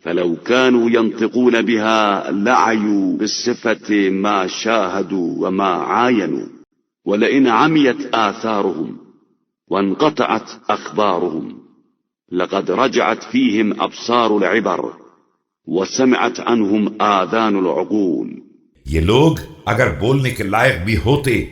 Flu كانوا ينطقون بها لعيوا بالصفة ما شاهدوا وما عاينوا، ولئن عميت آثارهم وانقطعت أخبارهم لقد رجعت فيهم أبصار العبر وسمعت عنهم آذان العقول۔ یہ لوگ اگر بولنے کے لائق بھی ہوتے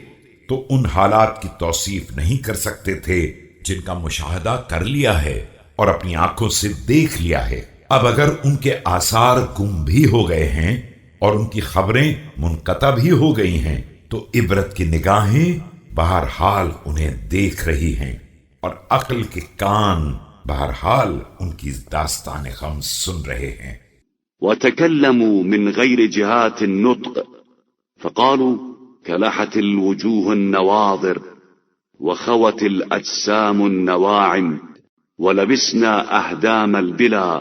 تو ان حالات کی توصیف نہیں کر سکتے تھے جن کا مشاہدہ کر لیا ہے اور اپنی آنکھوں سے دیکھ لیا ہے۔ اب اگر ان کے آثار گم بھی ہو گئے ہیں اور ان کی خبریں منقطع بھی ہو گئی ہیں تو عبرت کی نگاہیں بہرحال انہیں دیکھ رہی ہیں اور عقل کے کان بہرحال ان کی داستان غم سن رہے ہیں۔ وتكلموا من غير جهات النطق فقالوا كلحت الوجوه النواظر وخوت الأجسام النواعم ولبسنا أهدام البلا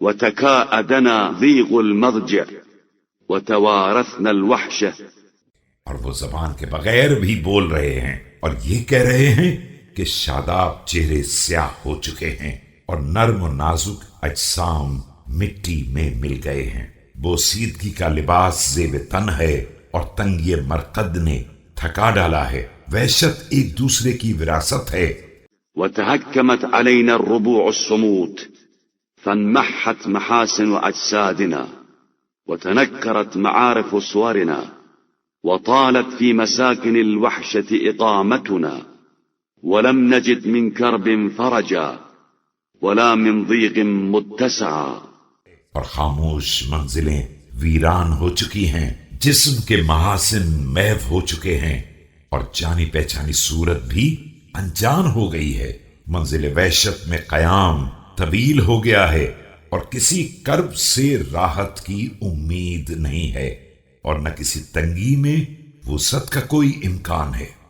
وتكاءدنا ضيغ المضجع وتوارثنا الوحشة۔ اور وہ زبان کے بغیر بھی بول رہے ہیں اور یہ کہہ رہے ہیں کہ شاداب چہرے سیاہ ہو چکے ہیں اور نرم و نازک اجسام مٹی میں مل گئے ہیں۔ بوسیدگی کا لباس زیب تن ہے اور تنگی مرقد نے تھکا ڈالا ہے۔ وحشت ایک دوسرے کی وراثت ہے۔ وتهكمت علينا الربوع الصموت فانمحت محاسن أجسادنا وتنكرت معارف صورنا وطالت في مساكن الوحشة إقامتنا ولم نجد من كرب فرجا ولا من ضيق متسعا۔ اور خاموش منزلیں ویران ہو چکی ہیں، جسم کے محاسن محو ہو چکے ہیں اور جانی پہچانی صورت بھی انجان ہو گئی ہے۔ منزل وحشت میں قیام طویل ہو گیا ہے اور کسی کرب سے راحت کی امید نہیں ہے اور نہ کسی تنگی میں وسعت کا کوئی امکان ہے۔